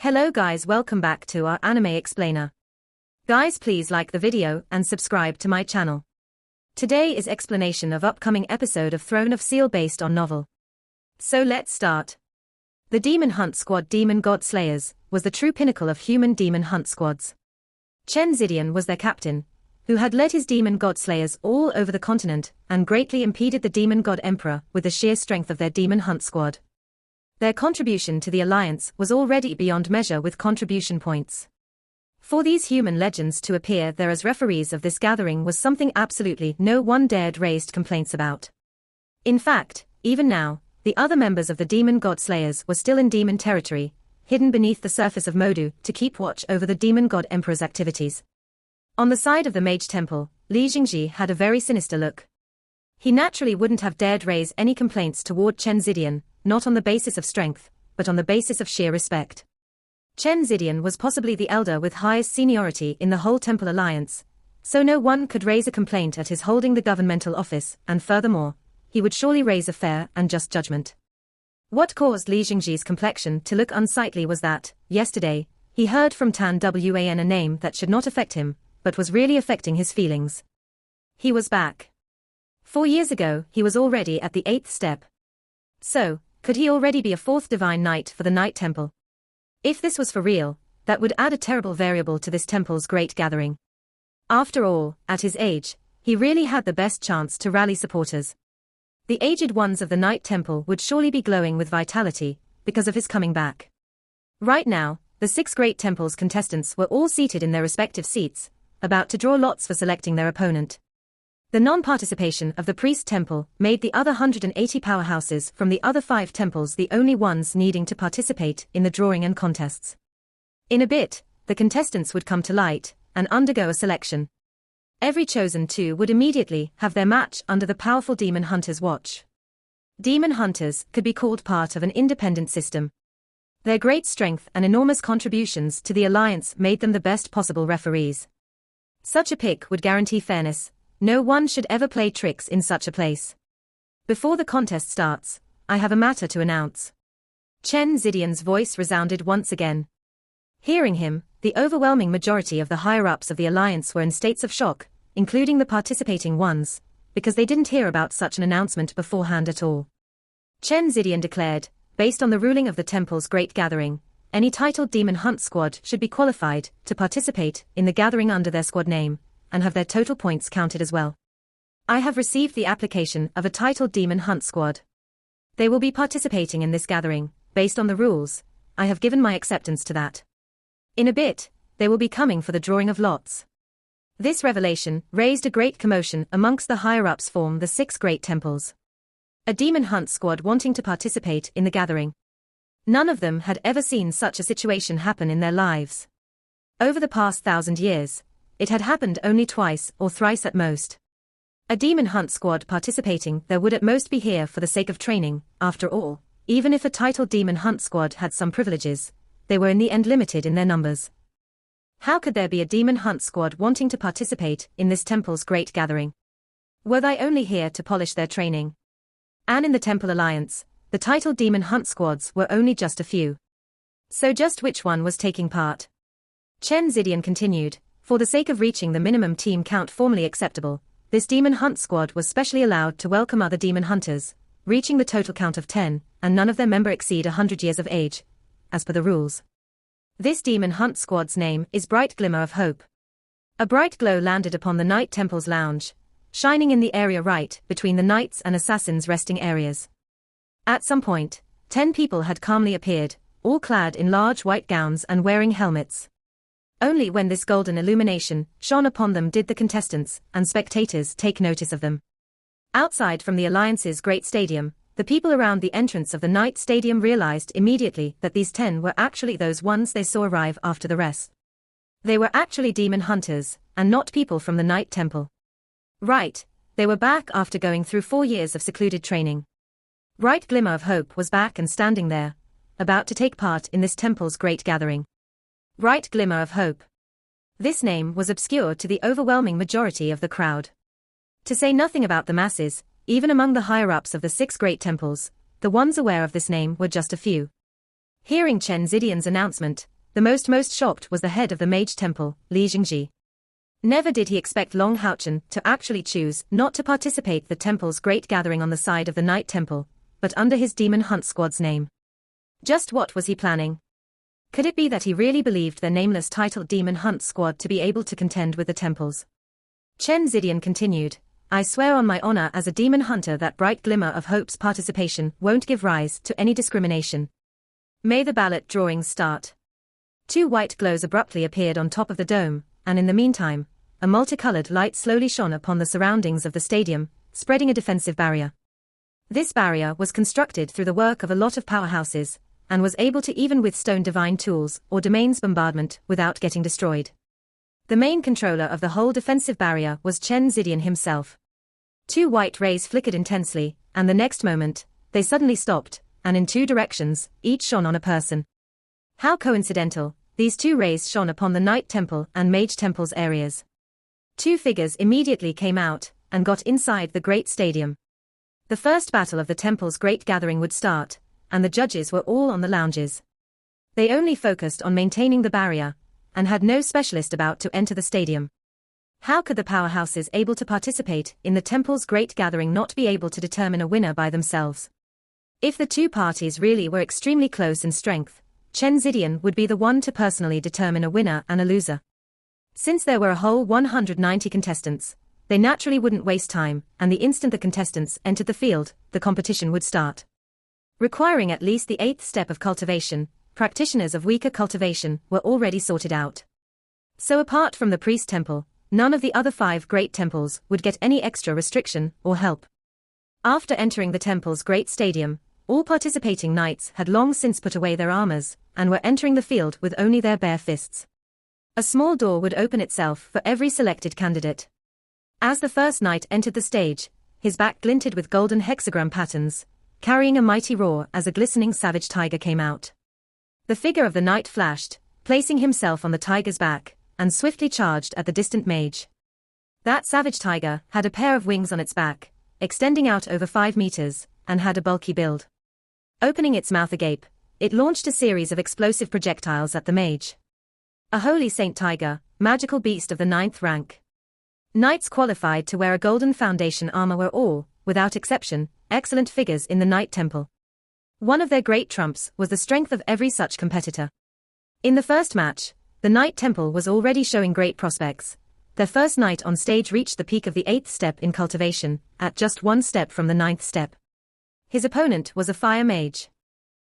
Hello guys, welcome back to our anime explainer. Guys, please like the video and subscribe to my channel. Today is explanation of upcoming episode of Throne of Seal based on novel. So let's start. The Demon Hunt Squad Demon God Slayers was the true pinnacle of human demon hunt squads. Chen Zidian was their captain, who had led his demon god slayers all over the continent and greatly impeded the demon god emperor with the sheer strength of their demon hunt squad. Their contribution to the alliance was already beyond measure with contribution points. For these human legends to appear there as referees of this gathering was something absolutely no one dared raise complaints about. In fact, even now, the other members of the demon god slayers were still in demon territory, hidden beneath the surface of Modu to keep watch over the demon god emperor's activities. On the side of the mage temple, Li Jingji had a very sinister look. He naturally wouldn't have dared raise any complaints toward Chen Zidian, not on the basis of strength, but on the basis of sheer respect. Chen Zidian was possibly the elder with highest seniority in the whole temple alliance, so no one could raise a complaint at his holding the governmental office, and furthermore, he would surely raise a fair and just judgment. What caused Li Jingji's complexion to look unsightly was that, yesterday, he heard from Tan Wan a name that should not affect him, but was really affecting his feelings. He was back. 4 years ago, he was already at the 8th step. So, could he already be a 4th divine knight for the Night Temple? If this was for real, that would add a terrible variable to this temple's great gathering. After all, at his age, he really had the best chance to rally supporters. The aged ones of the Night Temple would surely be glowing with vitality, because of his coming back. Right now, the 6 great temples contestants were all seated in their respective seats, about to draw lots for selecting their opponent. The non-participation of the priest temple made the other 180 powerhouses from the other 5 temples the only ones needing to participate in the drawing and contests. In a bit, the contestants would come to light and undergo a selection. Every chosen 2 would immediately have their match under the powerful demon hunters' watch. Demon hunters could be called part of an independent system. Their great strength and enormous contributions to the alliance made them the best possible referees. Such a pick would guarantee fairness. No one should ever play tricks in such a place. Before the contest starts, I have a matter to announce. Chen Zidian's voice resounded once again. Hearing him, the overwhelming majority of the higher-ups of the alliance were in states of shock, including the participating ones, because they didn't hear about such an announcement beforehand at all. Chen Zidian declared, based on the ruling of the temple's great gathering, any titled demon hunt squad should be qualified to participate in the gathering under their squad name, and have their total points counted as well. I have received the application of a titled demon hunt squad. They will be participating in this gathering, based on the rules. I have given my acceptance to that. In a bit, they will be coming for the drawing of lots. This revelation raised a great commotion amongst the higher-ups form the 6 great temples. A demon hunt squad wanting to participate in the gathering. None of them had ever seen such a situation happen in their lives. Over the past 1,000 years, it had happened only twice or thrice at most. A demon hunt squad participating there would at most be here for the sake of training. After all, even if a titled demon hunt squad had some privileges, they were in the end limited in their numbers. How could there be a demon hunt squad wanting to participate in this temple's great gathering? Were they only here to polish their training? And in the Temple Alliance, the titled demon hunt squads were only just a few. So just which one was taking part? Chen Zidian continued, for the sake of reaching the minimum team count formally acceptable, this demon hunt squad was specially allowed to welcome other demon hunters, reaching the total count of 10, and none of their member exceed 100 years of age, as per the rules. This demon hunt squad's name is Bright Glimmer of Hope. A bright glow landed upon the Night Temple's lounge, shining in the area right between the knights and assassins' resting areas. At some point, 10 people had calmly appeared, all clad in large white gowns and wearing helmets. Only when this golden illumination shone upon them did the contestants and spectators take notice of them. Outside from the Alliance's great stadium, the people around the entrance of the Night Stadium realized immediately that these 10 were actually those ones they saw arrive after the rest. They were actually demon hunters, and not people from the Night Temple. Right, they were back after going through 4 years of secluded training. Bright Glimmer of Hope was back and standing there, about to take part in this temple's great gathering. Bright Glimmer of Hope. This name was obscure to the overwhelming majority of the crowd. To say nothing about the masses, even among the higher-ups of the 6 great temples, the ones aware of this name were just a few. Hearing Chen Zidian's announcement, the most shocked was the head of the mage temple, Li Jingji. Never did he expect Long Haochen to actually choose not to participate the temple's great gathering on the side of the Night Temple, but under his demon hunt squad's name. Just what was he planning? Could it be that he really believed their nameless titled demon hunt squad to be able to contend with the temples? Chen Zidian continued, I swear on my honor as a demon hunter that bright glimmer of hope's participation won't give rise to any discrimination. May the ballot drawings start. 2 white glows abruptly appeared on top of the dome, and in the meantime, a multicolored light slowly shone upon the surroundings of the stadium, spreading a defensive barrier. This barrier was constructed through the work of a lot of powerhouses, and was able to even withstand divine tools or domains bombardment without getting destroyed. The main controller of the whole defensive barrier was Chen Zidian himself. 2 white rays flickered intensely, and the next moment, they suddenly stopped, and in 2 directions, each shone on a person. How coincidental, these 2 rays shone upon the Night Temple and Mage Temple's areas. 2 figures immediately came out, and got inside the great stadium. The first battle of the temple's great gathering would start, and the judges were all on the lounges. They only focused on maintaining the barrier, and had no specialist about to enter the stadium. How could the powerhouses able to participate in the temple's great gathering not be able to determine a winner by themselves? If the 2 parties really were extremely close in strength, Chen Zidian would be the one to personally determine a winner and a loser. Since there were a whole 190 contestants, they naturally wouldn't waste time, and the instant the contestants entered the field, the competition would start. Requiring at least the 8th step of cultivation, practitioners of weaker cultivation were already sorted out. So apart from the priest temple, none of the other 5 great temples would get any extra restriction or help. After entering the temple's great stadium, all participating knights had long since put away their armors, and were entering the field with only their bare fists. A small door would open itself for every selected candidate. As the first knight entered the stage, his back glinted with golden hexagram patterns, carrying a mighty roar as a glistening savage tiger came out. The figure of the knight flashed, placing himself on the tiger's back, and swiftly charged at the distant mage. That savage tiger had a pair of wings on its back, extending out over 5 meters, and had a bulky build. Opening its mouth agape, it launched a series of explosive projectiles at the mage. A holy saint tiger, magical beast of the 9th rank. Knights qualified to wear a golden foundation armor were all, without exception, excellent figures in the Night Temple. One of their great trumps was the strength of every such competitor. In the first match, the Night Temple was already showing great prospects. Their first knight on stage reached the peak of the 8th step in cultivation, at just 1 step from the 9th step. His opponent was a fire mage.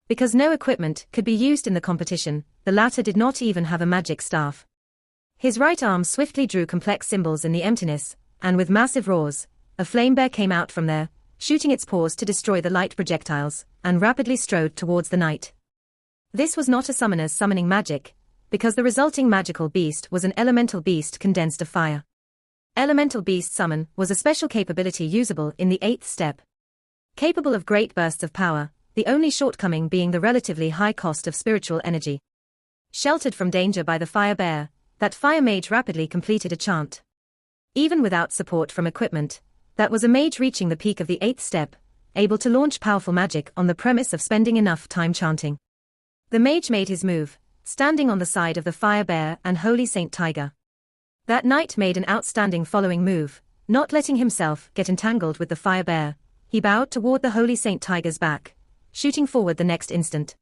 Because no equipment could be used in the competition, the latter did not even have a magic staff. His right arm swiftly drew complex symbols in the emptiness, and with massive roars, a flame bear came out from there, shooting its paws to destroy the light projectiles, and rapidly strode towards the knight. This was not a summoner's summoning magic, because the resulting magical beast was an elemental beast condensed of fire. Elemental beast summon was a special capability usable in the 8th step. Capable of great bursts of power, the only shortcoming being the relatively high cost of spiritual energy. Sheltered from danger by the fire bear, that fire mage rapidly completed a chant. Even without support from equipment, that was a mage reaching the peak of the 8th step, able to launch powerful magic on the premise of spending enough time chanting. The mage made his move, standing on the side of the fire bear and holy saint tiger. That knight made an outstanding following move, not letting himself get entangled with the fire bear. He bowed toward the holy saint tiger's back, shooting forward the next instant.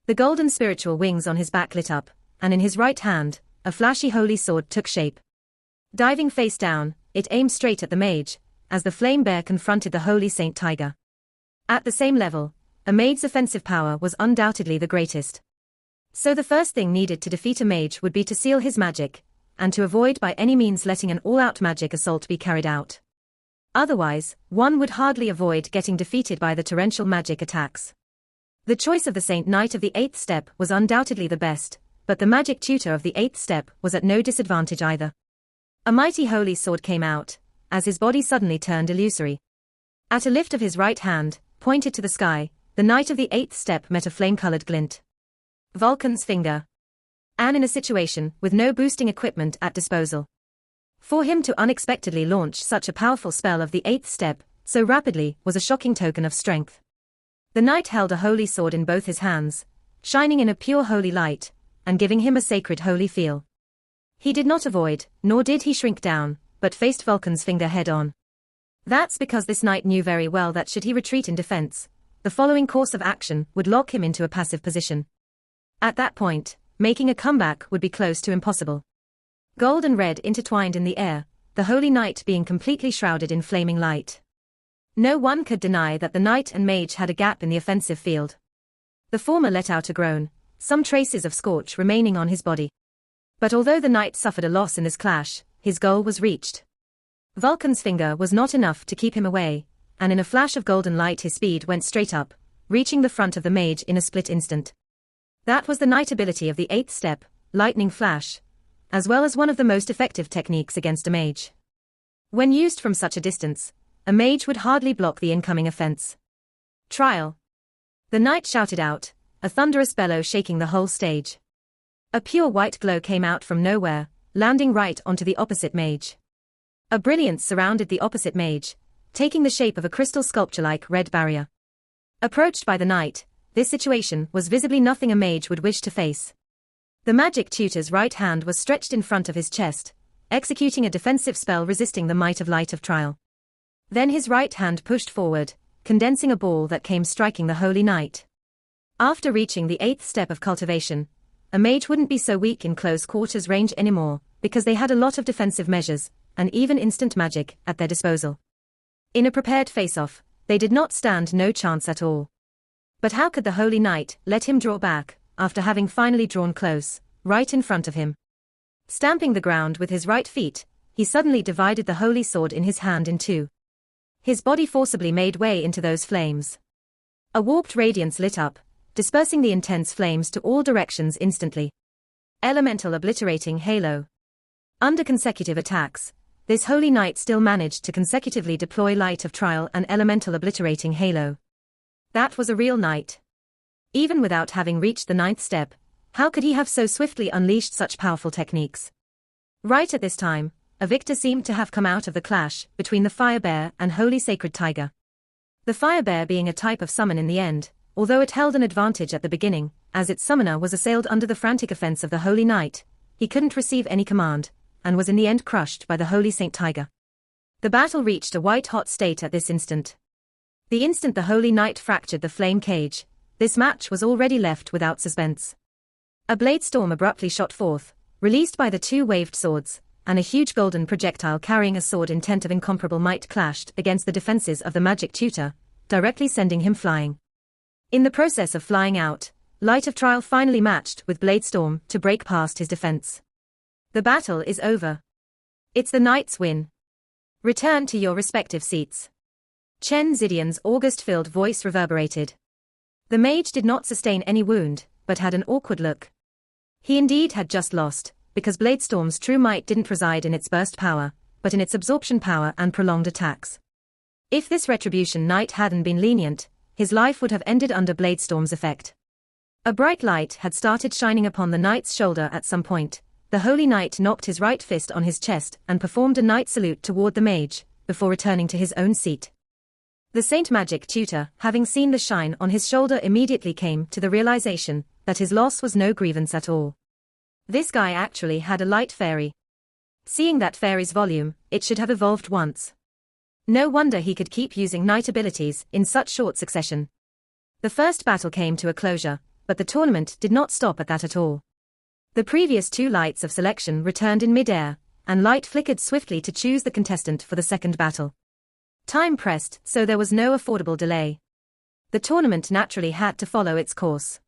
The golden spiritual wings on his back lit up, and in his right hand, a flashy holy sword took shape. Diving face down, it aimed straight at the mage, as the flame bear confronted the holy saint tiger. At the same level, a mage's offensive power was undoubtedly the greatest. So the first thing needed to defeat a mage would be to seal his magic, and to avoid by any means letting an all-out magic assault be carried out. Otherwise, one would hardly avoid getting defeated by the torrential magic attacks. The choice of the Saint Knight of the 8th step was undoubtedly the best, but the magic tutor of the 8th step was at no disadvantage either. A mighty holy sword came out, as his body suddenly turned illusory. At a lift of his right hand, pointed to the sky, the Knight of the 8th step met a flame-colored glint. Vulcan's finger. And in a situation with no boosting equipment at disposal. For him to unexpectedly launch such a powerful spell of the 8th step, so rapidly, was a shocking token of strength. The knight held a holy sword in both his hands, shining in a pure holy light, and giving him a sacred holy feel. He did not avoid, nor did he shrink down, but faced Vulcan's finger head-on. That's because this knight knew very well that should he retreat in defense, the following course of action would lock him into a passive position. At that point, making a comeback would be close to impossible. Gold and red intertwined in the air, the holy knight being completely shrouded in flaming light. No one could deny that the knight and mage had a gap in the offensive field. The former let out a groan, some traces of scorch remaining on his body. But although the knight suffered a loss in this clash, his goal was reached. Vulcan's finger was not enough to keep him away, and in a flash of golden light his speed went straight up, reaching the front of the mage in a split instant. That was the knight ability of the 8th step, lightning flash, as well as one of the most effective techniques against a mage. When used from such a distance, a mage would hardly block the incoming offense. Trial. The knight shouted out, a thunderous bellow shaking the whole stage. A pure white glow came out from nowhere, landing right onto the opposite mage. A brilliance surrounded the opposite mage, taking the shape of a crystal sculpture-like red barrier. Approached by the knight, this situation was visibly nothing a mage would wish to face. The magic tutor's right hand was stretched in front of his chest, executing a defensive spell resisting the might of light of trial. Then his right hand pushed forward, condensing a ball that came striking the holy knight. After reaching the 8th step of cultivation, a mage wouldn't be so weak in close quarters range anymore, because they had a lot of defensive measures, and even instant magic, at their disposal. In a prepared face-off, they did not stand no chance at all. But how could the holy knight let him draw back, after having finally drawn close, right in front of him? Stamping the ground with his right feet, he suddenly divided the holy sword in his hand in two. His body forcibly made way into those flames. A warped radiance lit up, dispersing the intense flames to all directions instantly. Elemental obliterating halo. Under consecutive attacks, this holy knight still managed to consecutively deploy light of trial and elemental obliterating halo. That was a real knight. Even without having reached the 9th step, how could he have so swiftly unleashed such powerful techniques? Right at this time, a victor seemed to have come out of the clash between the fire bear and holy sacred tiger. The fire bear being a type of summon in the end, although it held an advantage at the beginning, as its summoner was assailed under the frantic offense of the holy knight, he couldn't receive any command, and was in the end crushed by the holy saint tiger. The battle reached a white-hot state at this instant. The instant the holy knight fractured the flame cage, this match was already left without suspense. A blade storm abruptly shot forth, released by the two waved swords, and a huge golden projectile carrying a sword intent of incomparable might clashed against the defenses of the magic tutor, directly sending him flying. In the process of flying out, light of trial finally matched with blade storm to break past his defense. The battle is over. It's the knight's win. Return to your respective seats. Chen Zidian's August-filled voice reverberated. The mage did not sustain any wound, but had an awkward look. He indeed had just lost, because Bladestorm's true might didn't reside in its burst power, but in its absorption power and prolonged attacks. If this retribution knight hadn't been lenient, his life would have ended under Bladestorm's effect. A bright light had started shining upon the knight's shoulder at some point. The holy knight knocked his right fist on his chest and performed a knight salute toward the mage, before returning to his own seat. The Saint Magic tutor, having seen the shine on his shoulder, immediately came to the realization that his loss was no grievance at all. This guy actually had a light fairy. Seeing that fairy's volume, it should have evolved once. No wonder he could keep using knight abilities in such short succession. The first battle came to a closure, but the tournament did not stop at that at all. The previous two lights of selection returned in mid-air, and light flickered swiftly to choose the contestant for the second battle. Time pressed, so there was no affordable delay. The tournament naturally had to follow its course.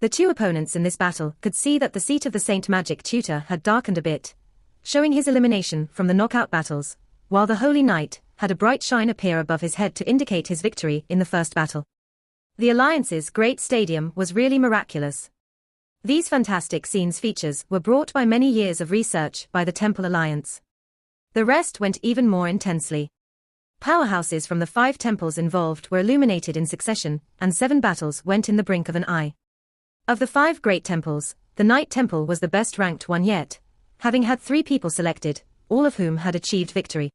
The two opponents in this battle could see that the seat of the Saint Magic tutor had darkened a bit, showing his elimination from the knockout battles, while the Holy Knight had a bright shine appear above his head to indicate his victory in the first battle. The Alliance's great stadium was really miraculous. These fantastic scenes features were brought by many years of research by the Temple Alliance. The rest went even more intensely. Powerhouses from the 5 temples involved were illuminated in succession, and 7 battles went in the brink of an eye. Of the 5 great temples, the Knight Temple was the best ranked one yet, having had 3 people selected, all of whom had achieved victory.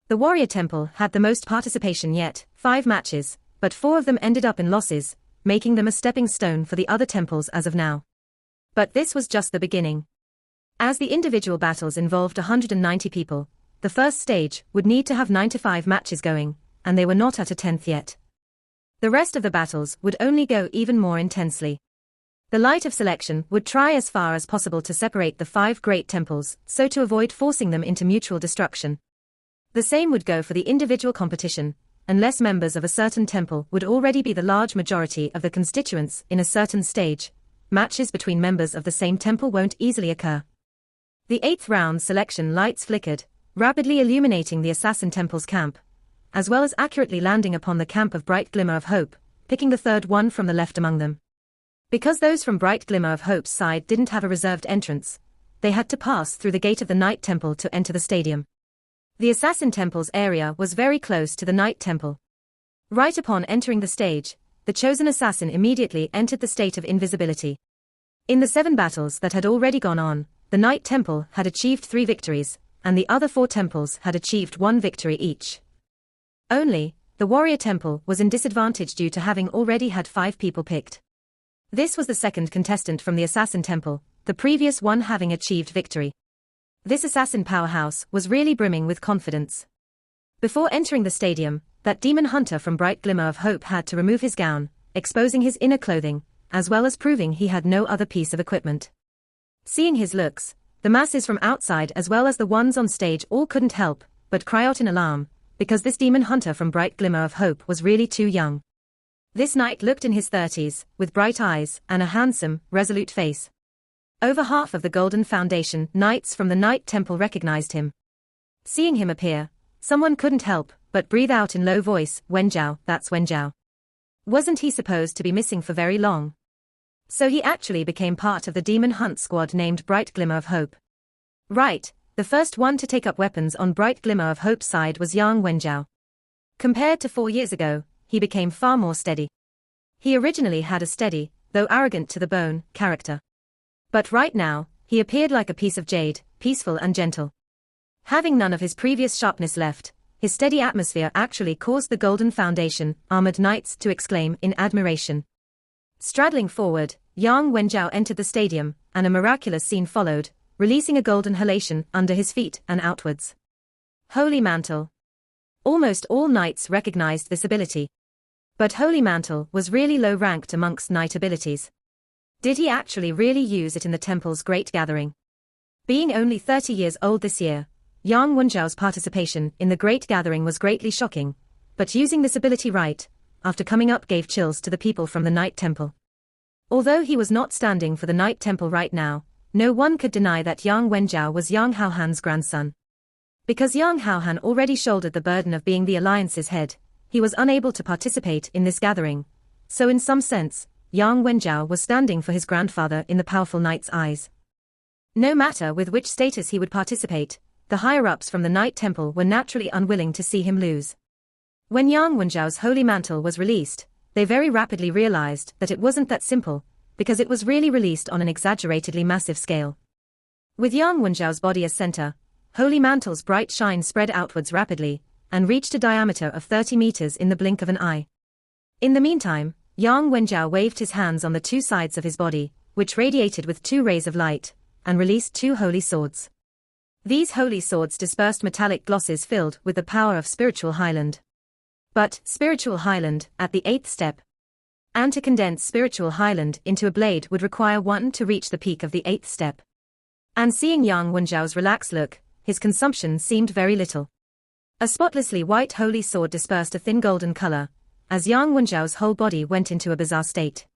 The Warrior Temple had the most participation yet, 5 matches, but 4 of them ended up in losses, making them a stepping stone for the other temples as of now. But this was just the beginning. As the individual battles involved 190 people, the first stage would need to have 95 matches going, and they were not at a 10th yet. The rest of the battles would only go even more intensely. The light of selection would try as far as possible to separate the 5 great temples, so to avoid forcing them into mutual destruction. The same would go for the individual competition, unless members of a certain temple would already be the large majority of the constituents in a certain stage. Matches between members of the same temple won't easily occur. The 8th round selection lights flickered, rapidly illuminating the assassin temple's camp, as well as accurately landing upon the camp of Bright Glimmer of Hope, picking the third one from the left among them. Because those from Bright Glimmer of Hope's side didn't have a reserved entrance, they had to pass through the gate of the Night Temple to enter the stadium. The Assassin Temple's area was very close to the Night Temple. Right upon entering the stage, the chosen assassin immediately entered the state of invisibility. In the 7 battles that had already gone on, the Night Temple had achieved 3 victories, and the other 4 temples had achieved 1 victory each. Only, the Warrior Temple was in disadvantage due to having already had 5 people picked. This was the second contestant from the Assassin Temple, the previous one having achieved victory. This assassin powerhouse was really brimming with confidence. Before entering the stadium, that demon hunter from Bright Glimmer of Hope had to remove his gown, exposing his inner clothing, as well as proving he had no other piece of equipment. Seeing his looks, the masses from outside as well as the ones on stage all couldn't help but cry out in alarm, because this demon hunter from Bright Glimmer of Hope was really too young. This knight looked in his 30s, with bright eyes and a handsome, resolute face. Over half of the Golden Foundation knights from the Night Temple recognized him. Seeing him appear, someone couldn't help but breathe out in low voice, "Wenjiao, that's Wenjiao." Wasn't he supposed to be missing for very long? So he actually became part of the demon hunt squad named Bright Glimmer of Hope. Right, the first one to take up weapons on Bright Glimmer of Hope's side was young Wenjiao. Compared to 4 years ago, he became far more steady. He originally had a steady, though arrogant to the bone, character. But right now, he appeared like a piece of jade, peaceful and gentle. Having none of his previous sharpness left, his steady atmosphere actually caused the Golden Foundation armored knights to exclaim in admiration. Straddling forward, Yang Wenjiao entered the stadium, and a miraculous scene followed, releasing a golden halation under his feet and outwards. Holy Mantle. Almost all knights recognized this ability. But Holy Mantle was really low ranked amongst knight abilities. Did he actually really use it in the temple's great gathering? Being only 30 years old this year, Yang Wenjiao's participation in the great gathering was greatly shocking, but using this ability right, after coming up gave chills to the people from the Night Temple. Although he was not standing for the Night Temple right now, no one could deny that Yang Wenjiao was Yang Haohan's grandson. Because Yang Haohan already shouldered the burden of being the alliance's head, he was unable to participate in this gathering, so in some sense, Yang Wenjiao was standing for his grandfather in the powerful knight's eyes. No matter with which status he would participate, the higher-ups from the Night Temple were naturally unwilling to see him lose. When Yang Wenjiao's Holy Mantle was released, they very rapidly realized that it wasn't that simple, because it was really released on an exaggeratedly massive scale. With Yang Wenjiao's body as center, Holy Mantle's bright shine spread outwards rapidly, and reached a diameter of 30 meters in the blink of an eye. In the meantime, Yang Wenjiao waved his hands on the 2 sides of his body, which radiated with 2 rays of light, and released 2 holy swords. These holy swords dispersed metallic glosses filled with the power of Spiritual Highland. But, Spiritual Highland, at the 8th step. And to condense Spiritual Highland into a blade would require one to reach the peak of the 8th step. And seeing Yang Wenjiao's relaxed look, his consumption seemed very little. A spotlessly white holy sword dispersed a thin golden color, as Yang Wenjiao's whole body went into a bizarre state.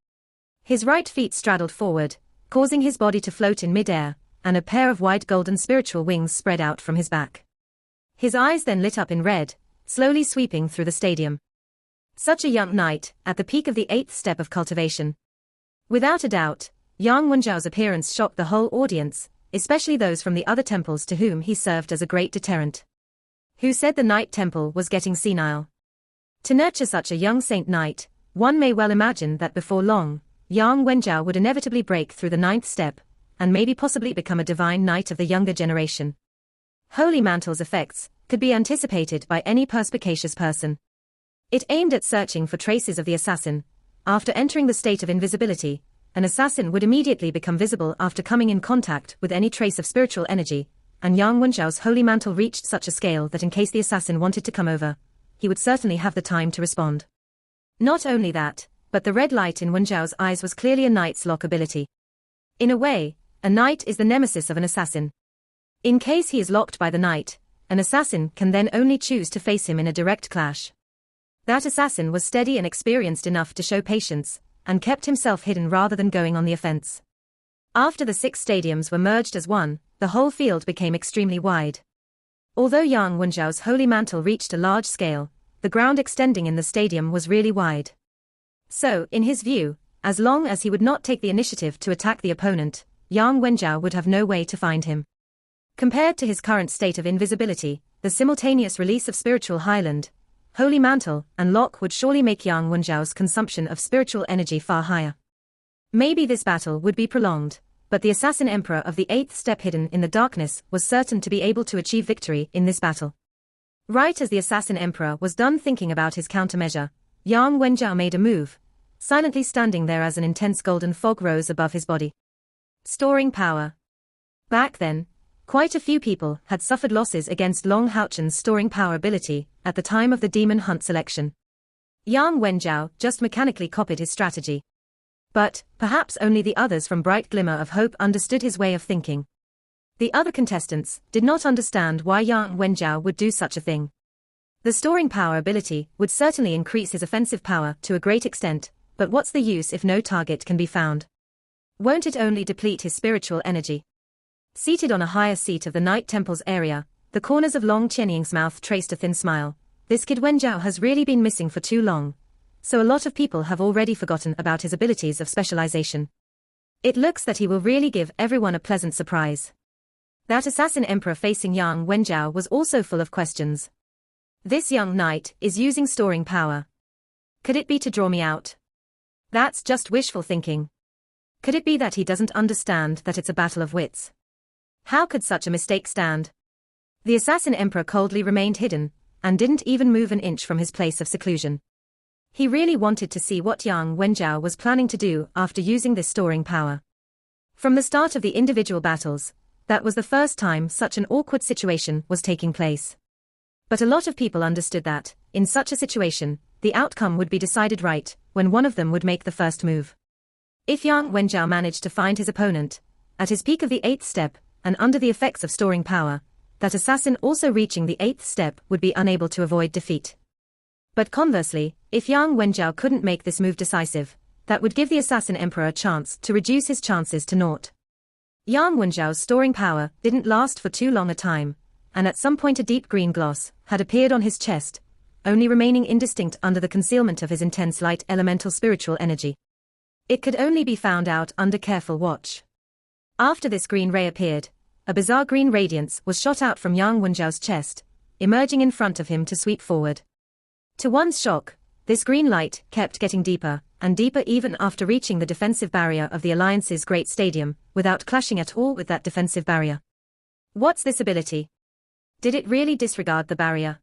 His right feet straddled forward, causing his body to float in mid-air, and a pair of wide golden spiritual wings spread out from his back. His eyes then lit up in red, slowly sweeping through the stadium. Such a young knight, at the peak of the 8th step of cultivation. Without a doubt, Yang Wenjiao's appearance shocked the whole audience, especially those from the other temples to whom he served as a great deterrent. Who said the Night Temple was getting senile? To nurture such a young saint knight, one may well imagine that before long, Yang Wenjiao would inevitably break through the 9th step, and maybe possibly become a divine knight of the younger generation. Holy Mantle's effects could be anticipated by any perspicacious person. It aimed at searching for traces of the assassin, after entering the state of invisibility, an assassin would immediately become visible after coming in contact with any trace of spiritual energy, and Yang Wenjiao's holy mantle reached such a scale that in case the assassin wanted to come over, he would certainly have the time to respond. Not only that, but the red light in Wenjiao's eyes was clearly a knight's lock ability. In a way, a knight is the nemesis of an assassin. In case he is locked by the knight, an assassin can then only choose to face him in a direct clash. That assassin was steady and experienced enough to show patience, and kept himself hidden rather than going on the offense. After the 6 stadiums were merged as one, the whole field became extremely wide. Although Yang Wenjiao's holy mantle reached a large scale, the ground extending in the stadium was really wide. So, in his view, as long as he would not take the initiative to attack the opponent, Yang Wenjiao would have no way to find him. Compared to his current state of invisibility, the simultaneous release of spiritual highland, holy mantle, and lock would surely make Yang Wenjiao's consumption of spiritual energy far higher. Maybe this battle would be prolonged, but the assassin emperor of the 8th step hidden in the darkness was certain to be able to achieve victory in this battle. Right as the assassin emperor was done thinking about his countermeasure, Yang Wenjiao made a move, silently standing there as an intense golden fog rose above his body. Storing power. Back then, quite a few people had suffered losses against Long Houchen's storing power ability at the time of the demon hunt selection. Yang Wenjiao just mechanically copied his strategy. But, perhaps only the others from Bright Glimmer of Hope understood his way of thinking. The other contestants did not understand why Yang Wenjiao would do such a thing. The storing power ability would certainly increase his offensive power to a great extent, but what's the use if no target can be found? Won't it only deplete his spiritual energy? Seated on a higher seat of the Night Temple's area, the corners of Long Qianying's mouth traced a thin smile. This kid Wenjiao has really been missing for too long, so a lot of people have already forgotten about his abilities of specialization. It looks that he will really give everyone a pleasant surprise. That assassin emperor facing Yang Wenjiao was also full of questions. This young knight is using storing power. Could it be to draw me out? That's just wishful thinking. Could it be that he doesn't understand that it's a battle of wits? How could such a mistake stand? The assassin emperor coldly remained hidden, and didn't even move an inch from his place of seclusion. He really wanted to see what Yang Wenjiao was planning to do after using this storing power. From the start of the individual battles, that was the first time such an awkward situation was taking place. But a lot of people understood that, in such a situation, the outcome would be decided right when one of them would make the first move. If Yang Wenjiao managed to find his opponent, at his peak of the 8th step, and under the effects of storing power, that assassin also reaching the 8th step would be unable to avoid defeat. But conversely, if Yang Wenjiao couldn't make this move decisive, that would give the assassin emperor a chance to reduce his chances to naught. Yang Wenjiao's storing power didn't last for too long a time, and at some point a deep green gloss had appeared on his chest, only remaining indistinct under the concealment of his intense light elemental spiritual energy. It could only be found out under careful watch. After this green ray appeared, a bizarre green radiance was shot out from Yang Wenjiao's chest, emerging in front of him to sweep forward. To one's shock, this green light kept getting deeper, and deeper even after reaching the defensive barrier of the Alliance's Great Stadium, without clashing at all with that defensive barrier. What's this ability? Did it really disregard the barrier?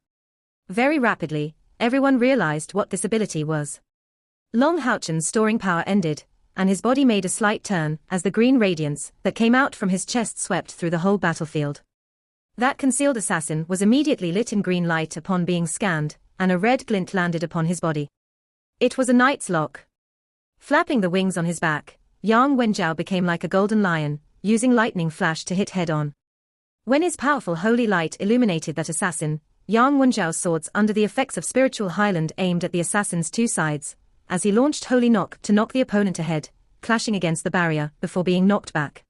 Very rapidly, everyone realized what this ability was. Long Houchen's storing power ended, and his body made a slight turn as the green radiance that came out from his chest swept through the whole battlefield. That concealed assassin was immediately lit in green light upon being scanned, and a red glint landed upon his body. It was a knight's lock. Flapping the wings on his back, Yang Wenjiao became like a golden lion, using lightning flash to hit head-on. When his powerful holy light illuminated that assassin, Yang Wenjiao's swords under the effects of spiritual highland aimed at the assassin's two sides, as he launched holy knock to knock the opponent ahead, clashing against the barrier before being knocked back.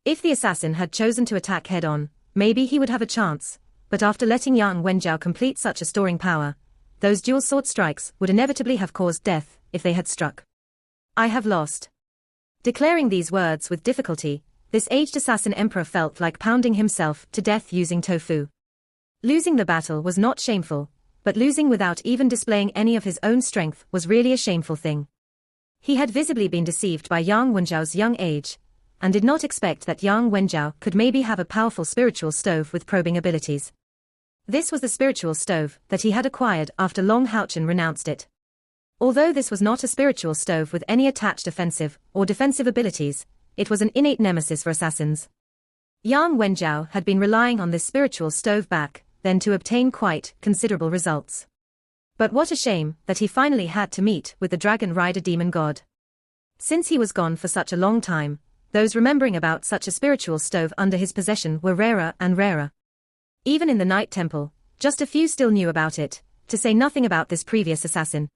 If the assassin had chosen to attack head-on, maybe he would have a chance, but after letting Yang Wenjiao complete such a storing power, those dual sword strikes would inevitably have caused death if they had struck. I have lost. Declaring these words with difficulty, this aged assassin emperor felt like pounding himself to death using tofu. Losing the battle was not shameful, but losing without even displaying any of his own strength was really a shameful thing. He had visibly been deceived by Yang Wenjiao's young age, and did not expect that Yang Wenjiao could maybe have a powerful spiritual stove with probing abilities. This was the spiritual stove that he had acquired after Long Houchen renounced it. Although this was not a spiritual stove with any attached offensive or defensive abilities, it was an innate nemesis for assassins. Yang Wenjiao had been relying on this spiritual stove back then to obtain quite considerable results. But what a shame that he finally had to meet with the Dragon Rider demon god. Since he was gone for such a long time, those remembering about such a spiritual stove under his possession were rarer and rarer. Even in the Night Temple, just a few still knew about it, to say nothing about this previous assassin.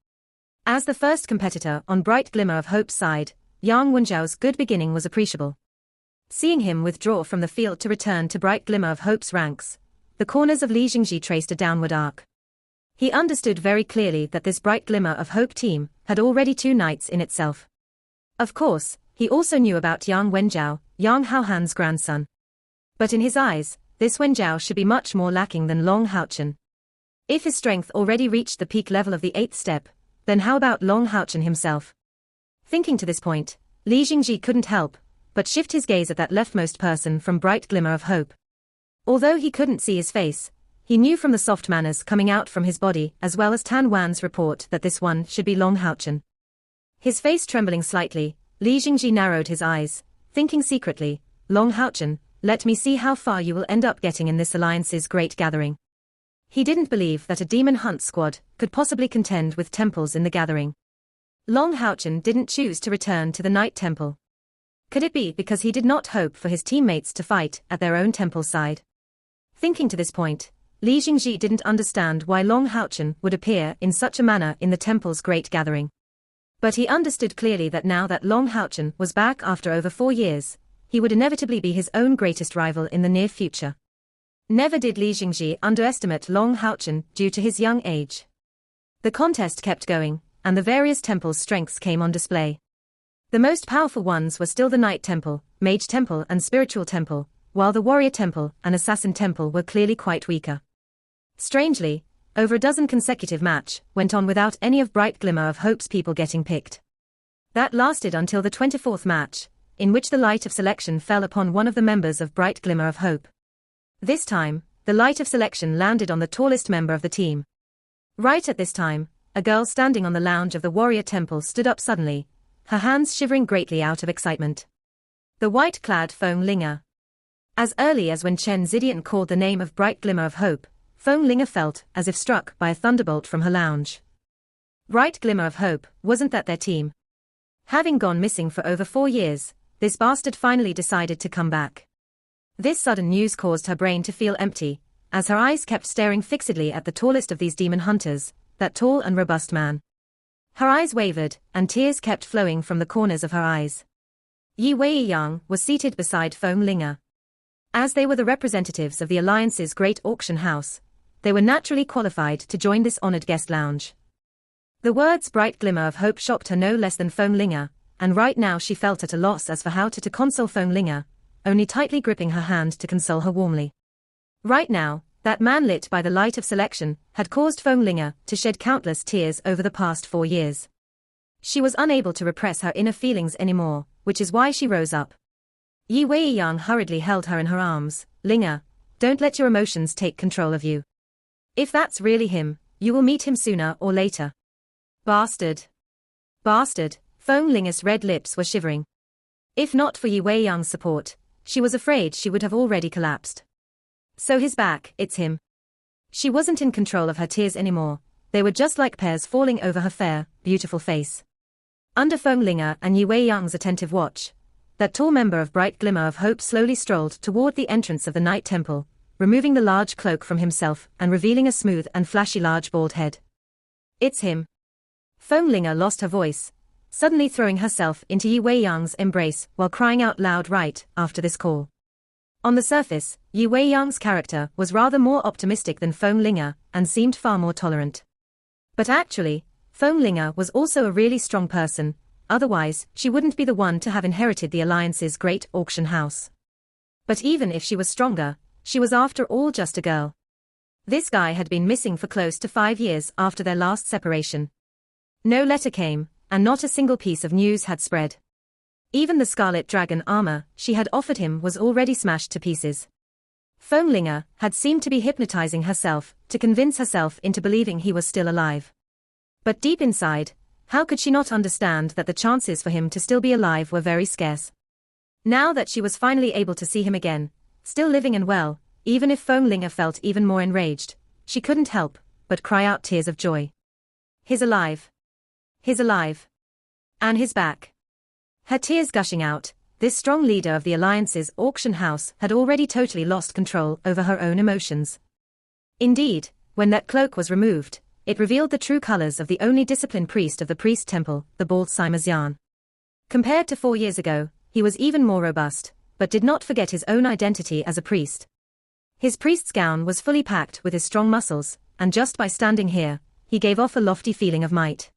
As the first competitor on Bright Glimmer of Hope's side, Yang Wenjiao's good beginning was appreciable. Seeing him withdraw from the field to return to Bright Glimmer of Hope's ranks, the corners of Li Jingji traced a downward arc. He understood very clearly that this Bright Glimmer of Hope team had already 2 knights in itself. Of course, he also knew about Yang Wenjiao, Yang Haohan's grandson. But in his eyes, this Wenjiao should be much more lacking than Long Haochen. If his strength already reached the peak level of the 8th step, then how about Long Haochen himself? Thinking to this point, Li Jingji couldn't help but shift his gaze at that leftmost person from Bright Glimmer of Hope. Although he couldn't see his face, he knew from the soft manners coming out from his body as well as Tan Wan's report that this one should be Long Haochen. His face trembling slightly, Li Jingji narrowed his eyes, thinking secretly, Long Haochen, let me see how far you will end up getting in this alliance's great gathering. He didn't believe that a demon hunt squad could possibly contend with temples in the gathering. Long Haochen didn't choose to return to the Night Temple. Could it be because he did not hope for his teammates to fight at their own temple side? Thinking to this point, Li Jingji didn't understand why Long Haochen would appear in such a manner in the temple's great gathering. But he understood clearly that now that Long Haochen was back after over 4 years, he would inevitably be his own greatest rival in the near future. Never did Li Jingji underestimate Long Haochen due to his young age. The contest kept going, and the various temples' strengths came on display. The most powerful ones were still the Night Temple, Mage Temple and Spiritual Temple, while the Warrior Temple and Assassin Temple were clearly quite weaker. Strangely, over a dozen consecutive matches went on without any of Bright Glimmer of Hope's people getting picked. That lasted until the 24th match, in which the light of selection fell upon one of the members of Bright Glimmer of Hope. This time, the light of selection landed on the tallest member of the team. Right at this time, a girl standing on the lounge of the Warrior Temple stood up suddenly, her hands shivering greatly out of excitement. The white-clad Feng Linger. As early as when Chen Zidian called the name of Bright Glimmer of Hope, Feng Linger felt as if struck by a thunderbolt from her lounge. Bright Glimmer of Hope, wasn't that their team? Having gone missing for over 4 years, this bastard finally decided to come back. This sudden news caused her brain to feel empty, as her eyes kept staring fixedly at the tallest of these demon hunters, that tall and robust man. Her eyes wavered, and tears kept flowing from the corners of her eyes. Yi Weiyang was seated beside Feng Linger. As they were the representatives of the Alliance's great auction house, they were naturally qualified to join this honored guest lounge. The words Bright Glimmer of Hope shocked her no less than Feng Linger, and right now she felt at a loss as for how to console Feng Linger, only tightly gripping her hand to console her warmly. Right now, that man lit by the light of selection had caused Feng Linger to shed countless tears over the past 4 years. She was unable to repress her inner feelings anymore, which is why she rose up. Yi Weiyang hurriedly held her in her arms. Linger, don't let your emotions take control of you. If that's really him, you will meet him sooner or later. Bastard. Bastard, Feng Linger's red lips were shivering. If not for Yi Weiyang's support, she was afraid she would have already collapsed. So he's back, it's him. She wasn't in control of her tears anymore, they were just like pears falling over her fair, beautiful face. Under Feng Linger and Yi Weiyang's attentive watch, that tall member of Bright Glimmer of Hope slowly strolled toward the entrance of the Night Temple, removing the large cloak from himself and revealing a smooth and flashy large bald head. It's him. Feng Linger lost her voice, suddenly throwing herself into Yi Weiyang's embrace while crying out loud right after this call. On the surface, Yi Weiyang's character was rather more optimistic than Feng Linger and seemed far more tolerant. But actually, Feng Linger was also a really strong person, otherwise she wouldn't be the one to have inherited the Alliance's great auction house. But even if she was stronger, she was after all just a girl. This guy had been missing for close to 5 years after their last separation. No letter came, and not a single piece of news had spread. Even the Scarlet Dragon armor she had offered him was already smashed to pieces. Feng Linger had seemed to be hypnotizing herself to convince herself into believing he was still alive. But deep inside, How could she not understand that the chances for him to still be alive were very scarce? Now that she was finally able to see him again, still living and well, even if Feng Linga felt even more enraged, she couldn't help but cry out tears of joy. He's alive. He's alive. And he's back. Her tears gushing out, this strong leader of the Alliance's auction house had already totally lost control over her own emotions. Indeed, when that cloak was removed, it revealed the true colors of the only disciplined priest of the priest temple, the bald Simazyan. Compared to 4 years ago, he was even more robust, but did not forget his own identity as a priest. His priest's gown was fully packed with his strong muscles, and just by standing here, he gave off a lofty feeling of might.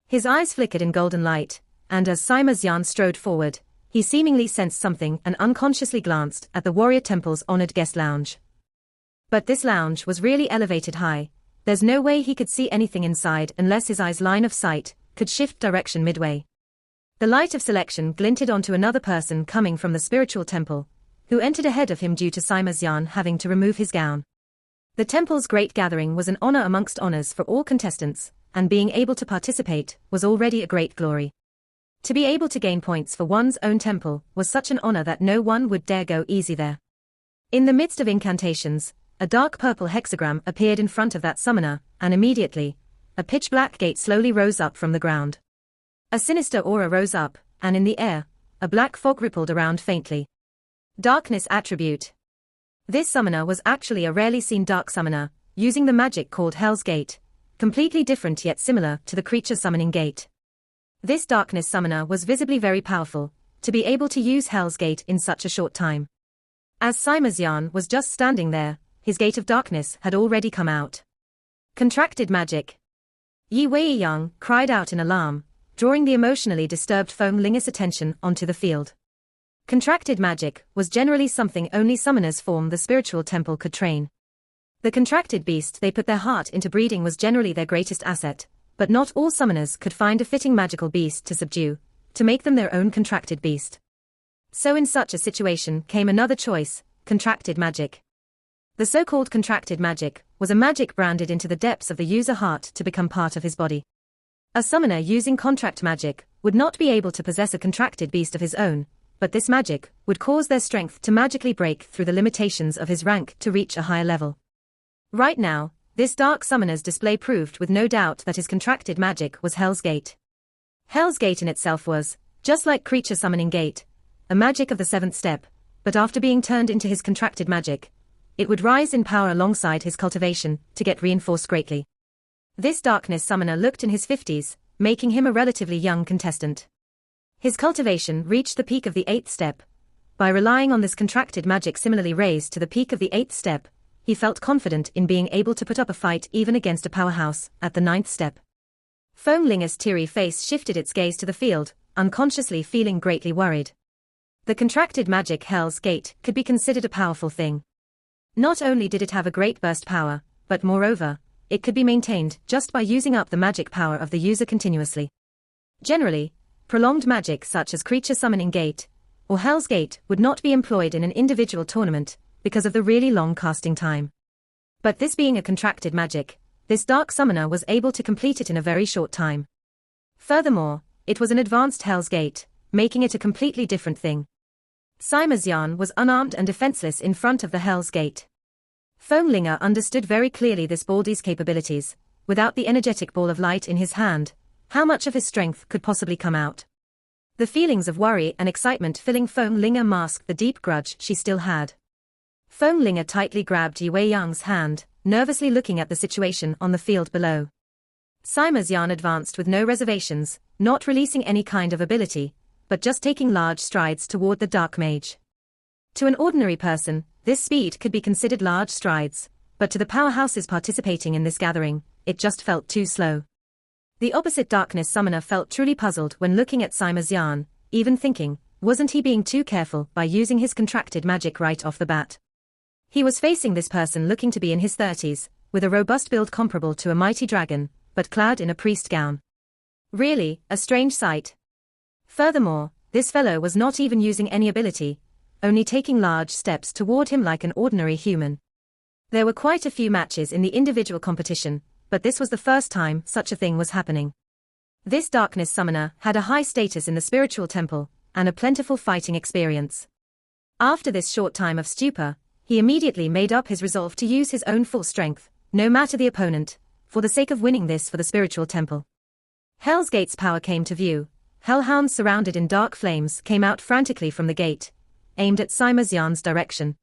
His eyes flickered in golden light, and as Simazyan strode forward, he seemingly sensed something and unconsciously glanced at the warrior temple's honored guest lounge. But this lounge was really elevated high. There's no way he could see anything inside unless his eye's line of sight could shift direction midway. The light of selection glinted onto another person coming from the spiritual temple, who entered ahead of him due to Simazyan having to remove his gown. The temple's great gathering was an honor amongst honors for all contestants, and being able to participate was already a great glory. To be able to gain points for one's own temple was such an honor that no one would dare go easy there. In the midst of incantations, a dark purple hexagram appeared in front of that summoner, and immediately, a pitch-black gate slowly rose up from the ground. A sinister aura rose up, and in the air, a black fog rippled around faintly. Darkness attribute. This summoner was actually a rarely seen dark summoner, using the magic called Hell's Gate, completely different yet similar to the creature summoning gate. This darkness summoner was visibly very powerful, to be able to use Hell's Gate in such a short time. As Simazyan was just standing there, his gate of darkness had already come out. Contracted magic. Yi Weiyang cried out in alarm, drawing the emotionally disturbed Feng Linga's attention onto the field. Contracted magic was generally something only summoners from the spiritual temple could train. The contracted beast they put their heart into breeding was generally their greatest asset, but not all summoners could find a fitting magical beast to subdue, to make them their own contracted beast. So in such a situation came another choice, contracted magic. The so-called contracted magic was a magic branded into the depths of the user's heart to become part of his body. A summoner using contract magic would not be able to possess a contracted beast of his own, but this magic would cause their strength to magically break through the limitations of his rank to reach a higher level. Right now, this dark summoner's display proved with no doubt that his contracted magic was Hell's Gate. Hell's Gate in itself was, just like creature summoning gate, a magic of the 7th step, but after being turned into his contracted magic, it would rise in power alongside his cultivation to get reinforced greatly. This darkness summoner looked in his 50s, making him a relatively young contestant. His cultivation reached the peak of the 8th step. By relying on this contracted magic similarly raised to the peak of the 8th step, he felt confident in being able to put up a fight even against a powerhouse at the 9th step. Feng Linga's teary face shifted its gaze to the field, unconsciously feeling greatly worried. The contracted magic Hell's Gate could be considered a powerful thing. Not only did it have a great burst power, but moreover, it could be maintained just by using up the magic power of the user continuously. Generally, prolonged magic such as creature summoning gate or Hell's Gate would not be employed in an individual tournament because of the really long casting time. But this being a contracted magic, this dark summoner was able to complete it in a very short time. Furthermore, it was an advanced Hell's Gate, making it a completely different thing. Simazyan was unarmed and defenseless in front of the Hell's Gate. Feng Linga understood very clearly this Baldy's capabilities. Without the energetic ball of light in his hand, how much of his strength could possibly come out? The feelings of worry and excitement filling Feng Linga masked the deep grudge she still had. Feng Linga tightly grabbed Yi Weiyang's hand, nervously looking at the situation on the field below. Simazyan advanced with no reservations, not releasing any kind of ability, but just taking large strides toward the dark mage. To an ordinary person, this speed could be considered large strides, but to the powerhouses participating in this gathering, it just felt too slow. The opposite darkness summoner felt truly puzzled when looking at Simazyan, even thinking, wasn't he being too careful by using his contracted magic right off the bat? He was facing this person looking to be in his 30s, with a robust build comparable to a mighty dragon, but clad in a priest gown. Really, a strange sight. Furthermore, this fellow was not even using any ability, only taking large steps toward him like an ordinary human. There were quite a few matches in the individual competition, but this was the first time such a thing was happening. This darkness summoner had a high status in the spiritual temple, and a plentiful fighting experience. After this short time of stupor, he immediately made up his resolve to use his own full strength, no matter the opponent, for the sake of winning this for the spiritual temple. Hell's Gate's power came to view. Hellhounds surrounded in dark flames came out frantically from the gate, aimed at Simazyan's direction.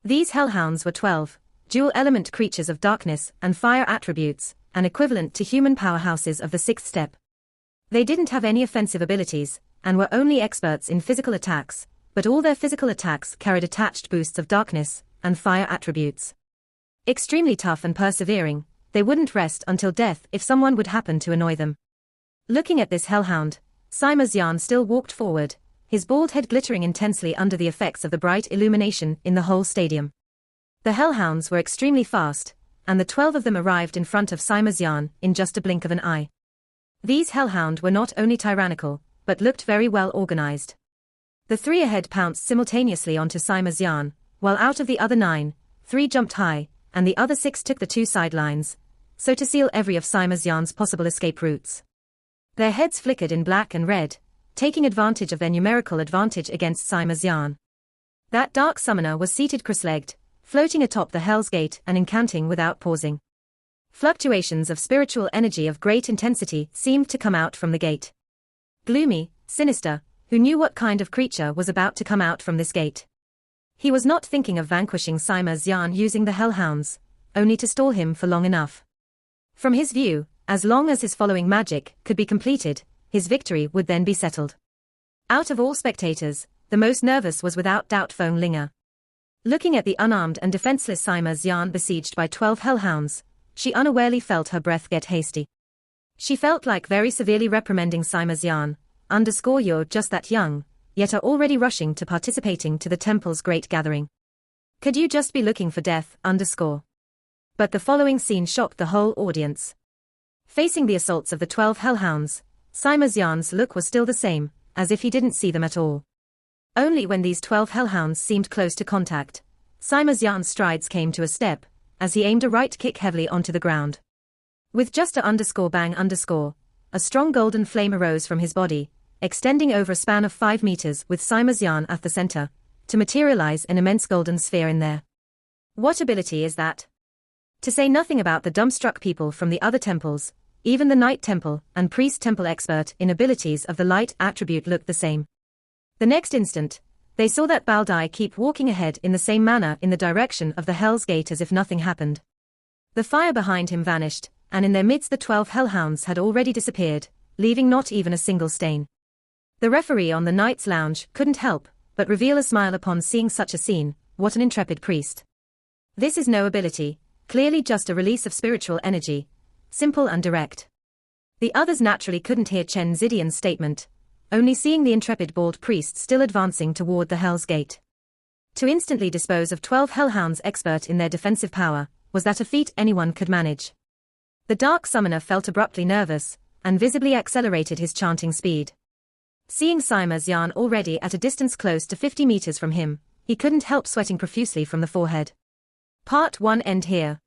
These hellhounds were 12 dual-element creatures of darkness and fire attributes, and equivalent to human powerhouses of the sixth step. They didn't have any offensive abilities, and were only experts in physical attacks, but all their physical attacks carried attached boosts of darkness and fire attributes. Extremely tough and persevering, they wouldn't rest until death if someone would happen to annoy them. Looking at this hellhound, Simazyan still walked forward, his bald head glittering intensely under the effects of the bright illumination in the whole stadium. The hellhounds were extremely fast, and the 12 of them arrived in front of Simazyan in just a blink of an eye. These hellhounds were not only tyrannical, but looked very well organized. The 3 ahead pounced simultaneously onto Simazyan, while out of the other 9, 3 jumped high, and the other 6 took the 2 sidelines, so to seal every of Simazyan's possible escape routes. Their heads flickered in black and red, taking advantage of their numerical advantage against Simazyan. That dark summoner was seated cross-legged, floating atop the Hell's Gate and incanting without pausing. Fluctuations of spiritual energy of great intensity seemed to come out from the gate. Gloomy, sinister, who knew what kind of creature was about to come out from this gate? He was not thinking of vanquishing Simazyan using the hellhounds, only to stall him for long enough. From his view, as long as his following magic could be completed, his victory would then be settled. Out of all spectators, the most nervous was without doubt Feng Linger. Looking at the unarmed and defenseless Simazyan besieged by 12 hellhounds, she unawarely felt her breath get hasty. She felt like very severely reprimanding Simazyan, "You're just that young, yet are already rushing to participating to the temple's great gathering. Could you just be looking for death, But the following scene shocked the whole audience. Facing the assaults of the 12 hellhounds, Simazyan's look was still the same, as if he didn't see them at all. Only when these 12 hellhounds seemed close to contact, Simazyan's strides came to a step, as he aimed a right kick heavily onto the ground. With just a bang a strong golden flame arose from his body, extending over a span of 5 meters with Simazyan at the center, to materialize an immense golden sphere in there. What ability is that? To say nothing about the dumbstruck people from the other temples, even the Knight Temple and Priest Temple expert in abilities of the light attribute looked the same. The next instant, they saw that Baldai keep walking ahead in the same manner in the direction of the Hell's Gate as if nothing happened. The fire behind him vanished, and in their midst the 12 hellhounds had already disappeared, leaving not even a single stain. The referee on the Knight's Lounge couldn't help but reveal a smile upon seeing such a scene. What an intrepid priest. This is no ability, clearly just a release of spiritual energy, simple and direct. The others naturally couldn't hear Chen Zidian's statement, only seeing the intrepid bald priest still advancing toward the Hell's Gate. To instantly dispose of 12 hellhounds expert in their defensive power, was that a feat anyone could manage? The dark summoner felt abruptly nervous, and visibly accelerated his chanting speed. Seeing Simazyan already at a distance close to 50 meters from him, he couldn't help sweating profusely from the forehead. Part 1 end here.